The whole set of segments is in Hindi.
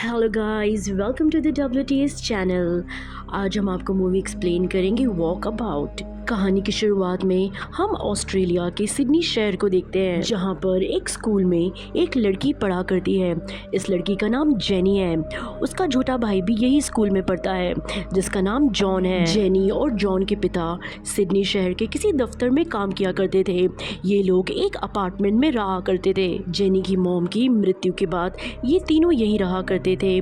Hello guys, welcome to the WTS channel. आज हम आपको मूवी एक्सप्लेन करेंगे वॉक अबाउट। कहानी की शुरुआत में हम ऑस्ट्रेलिया के सिडनी शहर को देखते हैं, जहां पर एक स्कूल में एक लड़की पढ़ा करती है। इस लड़की का नाम जेनी है। उसका छोटा भाई भी यही स्कूल में पढ़ता है, जिसका नाम जॉन है। जेनी और जॉन के पिता सिडनी शहर के किसी दफ्तर में काम किया करते थे। ये लोग एक अपार्टमेंट में रहा करते थे। जेनी की मॉम की मृत्यु के बाद ये तीनों यही रहा करते थे।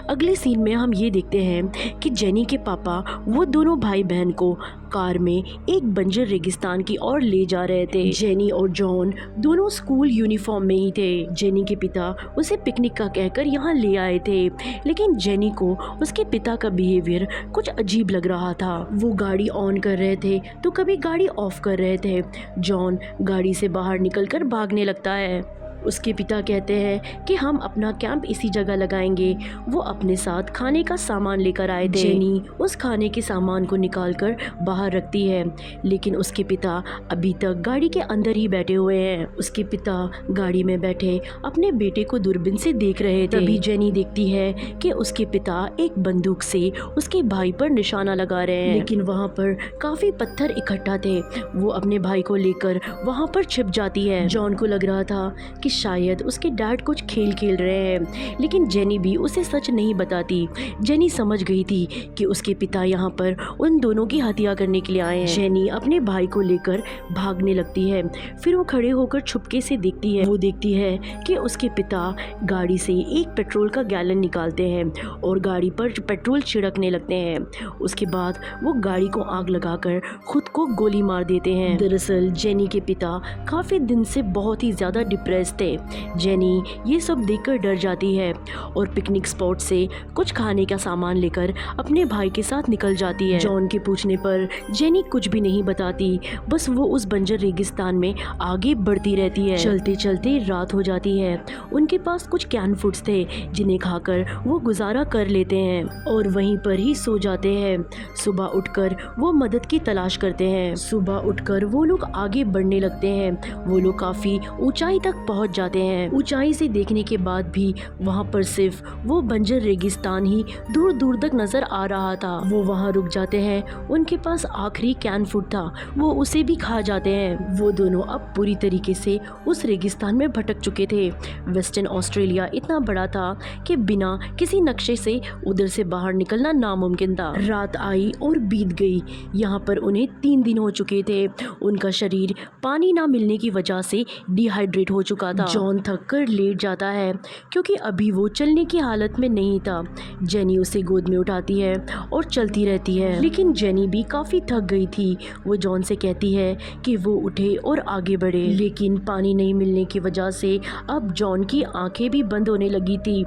अगले सीन में हम ये देखते हैं कि जेनी के पापा वो दोनों भाई बहन को कार में एक बंजर रेगिस्तान की ओर ले जा रहे थे। जेनी और जॉन दोनों स्कूल यूनिफॉर्म में ही थे। जेनी के पिता उसे पिकनिक का कहकर यहाँ ले आए थे, लेकिन जेनी को उसके पिता का बिहेवियर कुछ अजीब लग रहा था। वो गाड़ी ऑन कर रहे थे तो कभी गाड़ी ऑफ कर रहे थे। जॉन गाड़ी से बाहर निकलकर भागने लगता है। उसके पिता कहते हैं कि हम अपना कैंप इसी जगह लगाएंगे। वो अपने साथ खाने का सामान लेकर आए थे। जेनी उस खाने के सामान को निकालकर बाहर रखती है, लेकिन उसके पिता अभी तक गाड़ी के अंदर ही बैठे हुए हैं। उसके पिता गाड़ी में बैठे अपने बेटे को दूरबीन से देख रहे थे। तभी जेनी देखती है कि उसके पिता एक बंदूक से उसके भाई पर निशाना लगा रहे हैं, लेकिन वहाँ पर काफी पत्थर इकट्ठा थे। वो अपने भाई को लेकर वहाँ पर छिप जाती है। जॉन को लग रहा था कि शायद उसके डैड कुछ खेल खेल रहे हैं, लेकिन जेनी भी उसे सच नहीं बताती। जेनी समझ गई थी कि उसके पिता यहाँ पर उन दोनों की हत्या करने के लिए आए हैं। जेनी अपने भाई को लेकर भागने लगती है। फिर वो खड़े होकर छुपके से देखती है। वो देखती है कि उसके पिता गाड़ी से एक पेट्रोल का गैलन निकालते हैं और गाड़ी पर पेट्रोल छिड़कने लगते हैं। उसके बाद वो गाड़ी को आग लगाकर खुद को गोली मार देते हैं। दरअसल जेनी के पिता काफी दिन से बहुत ही ज्यादा डिप्रेस थे। जेनी ये सब देखकर डर जाती है और पिकनिक स्पॉट से कुछ खाने का सामान लेकर अपने भाई के साथ निकल जाती है। जॉन के पूछने पर जेनी कुछ भी नहीं बताती, बस वो उस बंजर रेगिस्तान में आगे बढ़ती रहती है। चलते चलते रात हो जाती है। उनके पास कुछ कैन फूड्स थे जिन्हें खाकर वो गुजारा कर लेते हैं और वहीं पर ही सो जाते हैं। सुबह उठकर वो मदद की तलाश करते हैं। सुबह उठकर वो लोग आगे बढ़ने लगते हैं। वो लोग काफी ऊंचाई तक पहुंच जाते हैं। ऊंचाई से देखने के बाद भी वहां पर सिर्फ वो बंजर रेगिस्तान ही दूर दूर तक नजर आ रहा था। वो वहां रुक जाते हैं। उनके पास आखिरी कैन फूड था, वो उसे भी खा जाते हैं। वो दोनों अब पूरी तरीके से उस रेगिस्तान में भटक चुके थे। वेस्टर्न ऑस्ट्रेलिया इतना बड़ा था कि बिना किसी नक्शे से उधर से बाहर निकलना नामुमकिन था। रात आई और बीत गई। यहाँ पर उन्हें 3 दिन हो चुके थे। उनका शरीर पानी ना मिलने की वजह से डिहाइड्रेट हो चुका था। जॉन थक कर लेट जाता है क्योंकि अभी वो चलने की हालत में नहीं था। जेनी उसे गोद में उठाती है और चलती रहती है, लेकिन जेनी भी काफी थक गई थी। वो जॉन से कहती है कि वो उठे और आगे बढ़े, लेकिन पानी नहीं मिलने की वजह से अब जॉन की आंखें भी बंद होने लगी थी।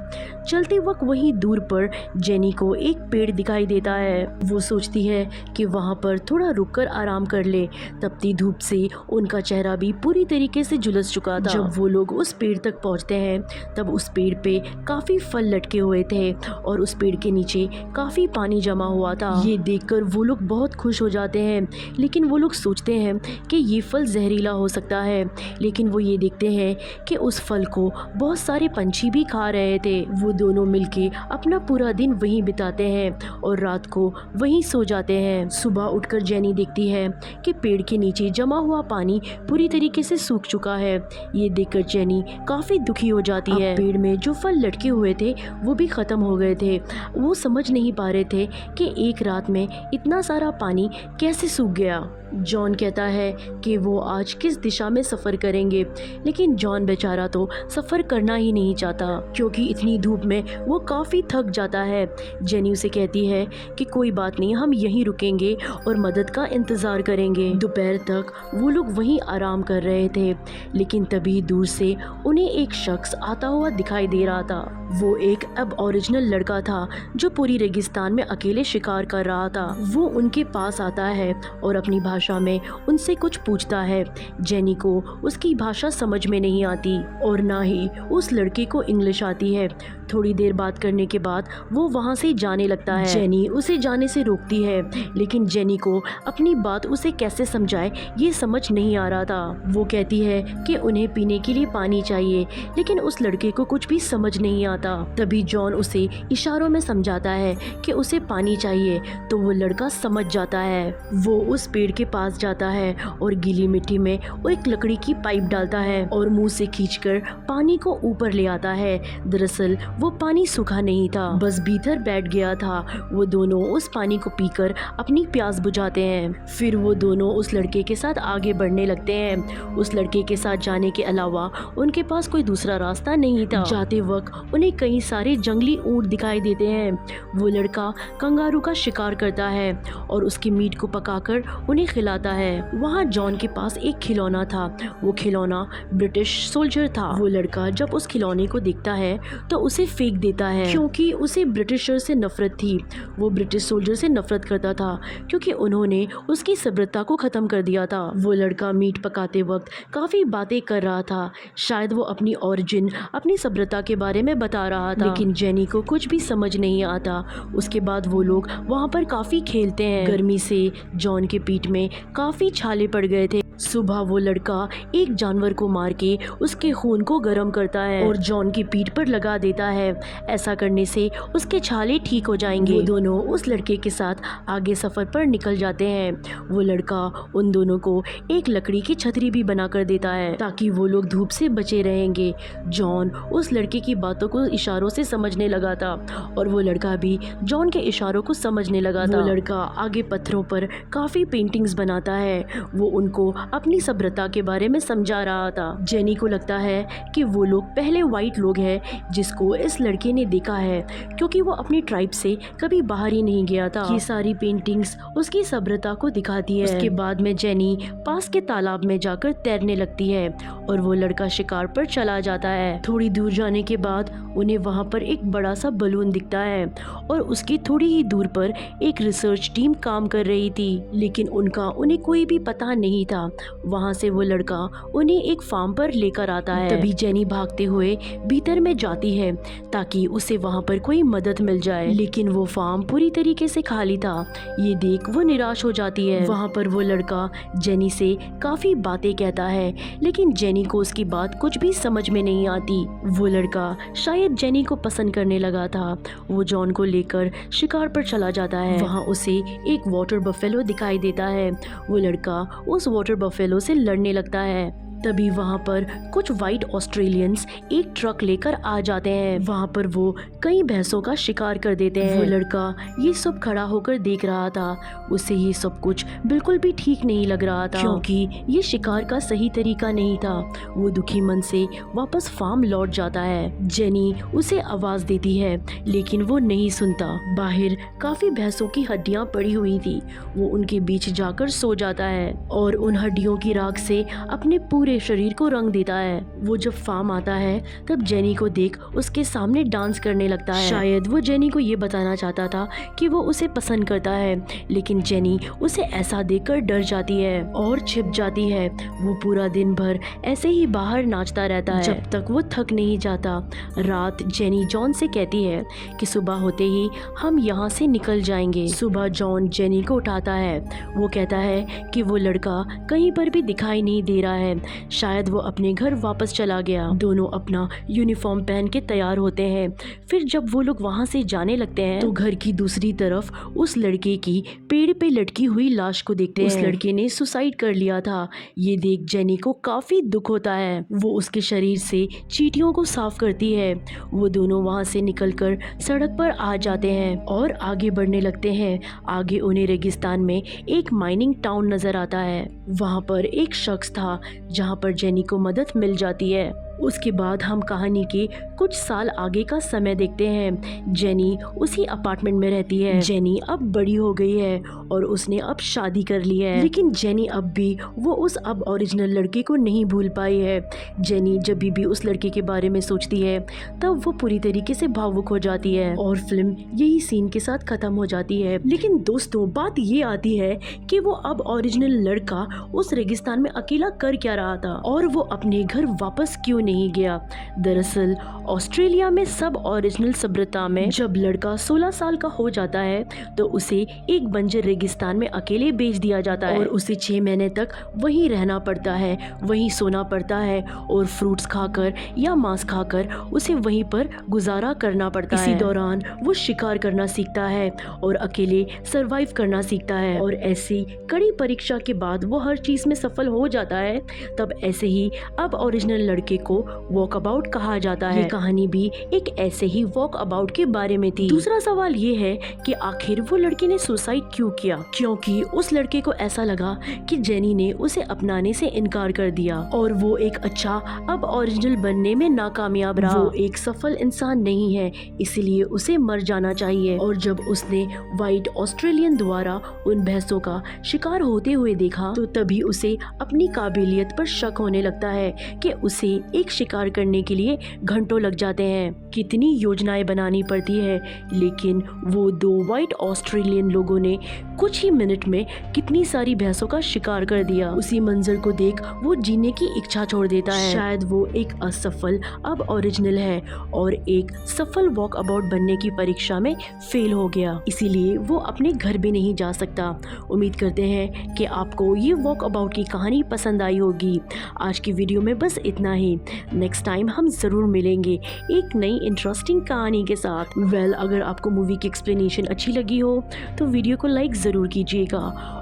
चलते वक्त वहीं दूर पर जेनी को एक पेड़ दिखाई देता है। वो सोचती है कि वहाँ पर थोड़ा रुककर आराम कर ले। तपती धूप से उनका चेहरा भी पूरी तरीके से झुलस चुका था। जब वो लोग उस पेड़ तक पहुंचते हैं तब उस पेड़ पे काफी फल लटके हुए थे और उस पेड़ के नीचे काफी पानी जमा हुआ था। ये देखकर वो लोग बहुत खुश हो जाते हैं, लेकिन वो लोग सोचते हैं कि ये फल जहरीला हो सकता है। लेकिन वो ये देखते हैं कि उस फल को बहुत सारे पंछी भी खा रहे थे। वो दोनों मिलके अपना पूरा दिन वहीं बिताते हैं और रात को वहीं सो जाते हैं। सुबह उठकर जेनी देखती है कि पेड़ के नीचे जमा हुआ पानी पूरी तरीके से सूख चुका है। ये देखकर जेनी काफी दुखी हो जाती है। पेड़ में जो फल लटके हुए थे वो भी खत्म हो गए थे। वो समझ नहीं पा रहे थे कि एक रात में इतना सारा पानी कैसे सूख गया। जॉन कहता है कि वो आज किस दिशा में सफ़र करेंगे, लेकिन जॉन बेचारा तो सफ़र करना ही नहीं चाहता क्योंकि इतनी धूप में वो काफ़ी थक जाता है। जेनी उसे कहती है कि कोई बात नहीं, हम यहीं रुकेंगे और मदद का इंतज़ार करेंगे। दोपहर तक वो लोग वहीं आराम कर रहे थे, लेकिन तभी दूर से उन्हें एक शख्स आता हुआ दिखाई दे रहा था। वो एक अब ओरिजिनल लड़का था जो पूरी रेगिस्तान में अकेले शिकार कर रहा था। वो उनके पास आता है और अपनी भाषा भाषा में उनसे कुछ पूछता है। जेनी को उसकी भाषा समझ में नहीं आती और ना ही उस लड़के को इंग्लिश आती है। थोड़ी देर बात करने के बाद वो वहाँ से जाने लगता है। जेनी उसे जाने से रोकती है, लेकिन जेनी को अपनी बात उसे कैसे समझाए ये समझ नहीं आ रहा था। वो कहती है कि उन्हें पीने के लिए पानी चाहिए, लेकिन उस लड़के को कुछ भी समझ नहीं आता। तभी जॉन उसे इशारों में समझाता है कि उसे पानी चाहिए, तो वो लड़का समझ जाता है। वो उस पेड़ के पास जाता है और गीली मिट्टी में वो एक लकड़ी की पाइप डालता है और मुंह से खींचकर पानी को ऊपर ले आता है। दरअसल वो पानी सूखा नहीं था, बस भीतर बैठ गया था। वो दोनों उस पानी को पीकर अपनी प्यास बुझाते हैं। फिर वो दोनों उस लड़के के साथ आगे बढ़ने लगते हैं। उस लड़के के साथ जाने के अलावा उनके पास कोई दूसरा रास्ता नहीं था। जाते वक्त उन्हें कई सारे जंगली ऊंट दिखाई देते हैं। वो लड़का कंगारू का शिकार करता है और उसके मीट को पकाकर उन्हें खिलाता है। वहाँ जॉन के पास एक खिलौना था। वो खिलौना ब्रिटिश सोल्जर था। वो लड़का जब उस खिलौने को देखता है तो उसे फेंक देता है, क्योंकि उसे ब्रिटिशर से नफरत थी। वो ब्रिटिश सोल्जर से नफरत करता था क्योंकि उन्होंने उसकी सभ्यता को खत्म कर दिया था। वो लड़का मीट पकाते वक्त काफी बातें कर रहा था। शायद वो अपनी ओरिजिन, अपनी सभ्यता के बारे में बता रहा था, लेकिन जेनी को कुछ भी समझ नहीं आता। उसके बाद वो लोग वहाँ पर काफी खेलते हैं। गर्मी से जॉन के पीठ में काफी छाले पड़ गए थे। सुबह वो लड़का एक जानवर को मार के उसके खून को गर्म करता है और जॉन की पीठ पर लगा देता है। ऐसा करने से उसके छाले ठीक हो जाएंगे। वो दोनों उस लड़के के साथ आगे सफर पर निकल जाते हैं। वो लड़का उन दोनों को एक लकड़ी की छतरी भी बना कर देता है ताकि वो लोग धूप से बचे रहेंगे। जॉन उस लड़के की बातों को इशारों से समझने लगा था और वो लड़का भी जॉन के इशारों को समझने लगा था। वो लड़का आगे पत्थरों पर काफी पेंटिंग्स बनाता है। वो उनको अपनी सभ्यता के बारे में समझा रहा था। जेनी को लगता है कि वो लोग पहले वाइट लोग हैं जिसको इस लड़के ने देखा है, क्योंकि वो अपनी ट्राइब से कभी बाहर ही नहीं गया था। ये सारी पेंटिंग्स उसकी सभ्यता को दिखाती है। उसके बाद में जेनी पास के तालाब में जाकर तैरने लगती है और वो लड़का शिकार पर चला जाता है। थोड़ी दूर जाने के बाद उन्हें वहाँ पर एक बड़ा सा बलून दिखता है और उसकी थोड़ी ही दूर पर एक रिसर्च टीम काम कर रही थी, लेकिन उन्हें कोई भी पता नहीं था। वहाँ से वो लड़का उन्हें एक फार्म पर लेकर आता है। तभी जेनी भागते हुए भीतर में जाती है ताकि उसे वहाँ पर कोई मदद मिल जाए, लेकिन वो फार्म पूरी तरीके से खाली था। ये देख वो निराश हो जाती है। वहाँ पर वो लड़का जेनी से काफी बातें कहता है, लेकिन जेनी को उसकी बात कुछ भी समझ में नहीं आती। वो लड़का शायद जेनी को पसंद करने लगा था। वो जॉन को लेकर शिकार पर चला जाता है। वहाँ उसे एक वाटर बफेलो दिखाई देता है। वो लड़का उस वाटर बफेलो से लड़ने लगता है। तभी वहाँ पर कुछ वाइट ऑस्ट्रेलियंस एक ट्रक लेकर आ जाते हैं। वहाँ पर वो कई भैंसों का शिकार कर देते हैं। वो लड़का ये सब खड़ा होकर देख रहा था। उसे ये सब कुछ बिल्कुल भी ठीक नहीं लग रहा था, क्योंकि ये शिकार का सही तरीका नहीं था। वो दुखी मन से वापस फार्म लौट जाता है। जेनी उसे आवाज देती है, लेकिन वो नहीं सुनता। बाहर काफी भैंसों की हड्डियां पड़ी हुई थी। वो उनके बीच जाकर सो जाता है और उन हड्डियों की राख से अपने पूरे शरीर को रंग देता है। वो जब फार्म आता है तब जेनी को देख उसके सामने डांस करने लगता है। शायद वो जेनी को ये बताना चाहता था कि वो उसे पसंद करता है, लेकिन जेनी उसे ऐसा देखकर डर जाती है और छिप जाती है। वो पूरा दिन भर ऐसे ही बाहर नाचता रहता है जब तक वो थक नहीं जाता। रात जेनी जॉन से कहती है कि सुबह होते ही हम यहाँ से निकल जाएंगे। सुबह जॉन जेनी को उठाता है। वो कहता है कि वो लड़का कहीं पर भी दिखाई नहीं दे रहा है, शायद वो अपने घर वापस चला गया। दोनों अपना यूनिफॉर्म पहन के तैयार होते हैं। फिर जब वो लोग वहाँ से जाने लगते हैं तो घर की दूसरी तरफ उस लड़के की पेड़ पे लटकी हुई लाश को देखते हैं। उस लड़के ने सुसाइड कर लिया था। ये देख जेनी को काफी दुख होता है। वो उसके शरीर से चींटियों को साफ करती है। वो दोनों वहाँ से निकलकर सड़क पर आ जाते हैं और आगे बढ़ने लगते हैं। आगे उन्हें रेगिस्तान में एक माइनिंग टाउन नजर आता है। वहाँ पर एक शख्स था जहाँ पर जेनी को मदद मिल जाती है। उसके बाद हम कहानी के कुछ साल आगे का समय देखते हैं। जेनी उसी अपार्टमेंट में रहती है। जेनी अब बड़ी हो गई है और उसने अब शादी कर ली है, लेकिन जेनी अब भी वो उस अब ओरिजिनल लड़के को नहीं भूल पाई है। जेनी जब भी उस लड़के के बारे में सोचती है तब वो पूरी तरीके से भावुक हो जाती है और फिल्म यही सीन के साथ खत्म हो जाती है। लेकिन दोस्तों, बात ये आती है कि वो अब ओरिजिनल लड़का उस रेगिस्तान में अकेला कर क्या रहा था और वो अपने घर वापस क्यों नहीं गया। दरअसल ऑस्ट्रेलिया में सब ओरिजिनल सभ्यता में जब लड़का 16 साल का हो जाता है तो उसे एक बंजर रेगिस्तान में अकेले भेज दिया जाता है और उसे 6 महीने तक वहीं रहना पड़ता है, वहीं सोना पड़ता है और फ्रूट्स खाकर या मांस खाकर उसे वहीं पर गुजारा करना पड़ता है। इसी दौरान वो शिकार करना सीखता है और अकेले सरवाइव करना सीखता है और ऐसी कड़ी परीक्षा के बाद वो हर चीज में सफल हो जाता है। तब ऐसे ही अब ओरिजिनल लड़के को वॉक अबाउट कहा जाता है। ये कहानी भी एक ऐसे ही वॉक अबाउट के बारे में थी। दूसरा सवाल ये है कि आखिर वो लड़के ने सुसाइड क्यों किया? क्योंकि उस लड़के को ऐसा लगा कि जेनी ने उसे अपनाने से इनकार कर दिया और वो एक अच्छा अब ओरिजिनल बनने में नाकामयाब रहा। वो एक सफल इंसान नहीं है, इसलिए उसे मर जाना चाहिए। और जब उसने व्हाइट ऑस्ट्रेलियन द्वारा उन भैंसों का शिकार होते हुए देखा तो तभी उसे अपनी काबिलियत पर शक होने लगता है कि उसे एक शिकार करने के लिए घंटों लग जाते हैं, कितनी योजनाएं बनानी पड़ती है, लेकिन वो 2 व्हाइट ऑस्ट्रेलियन लोगों ने कुछ ही मिनट में कितनी सारी भैंसों का शिकार कर दिया। उसी मंजर को देख वो जीने की इच्छा छोड़ देता है। शायद वो एक असफल अब ओरिजिनल है और एक सफल वॉक अबाउट बनने की परीक्षा में फेल हो गया, इसीलिए वो अपने घर भी नहीं जा सकता। उम्मीद करते हैं कि आपको ये वॉक अबाउट की कहानी पसंद आई होगी। आज की वीडियो में बस इतना ही। नेक्स्ट टाइम हम जरूर मिलेंगे एक नई इंटरेस्टिंग कहानी के साथ। अगर आपको मूवी की एक्सप्लेनेशन अच्छी लगी हो तो वीडियो को लाइक ज़रूर कीजिएगा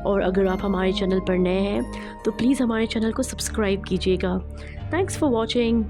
और अगर आप हमारे चैनल पर नए हैं तो प्लीज़ हमारे चैनल को सब्सक्राइब कीजिएगा। Thanks for watching.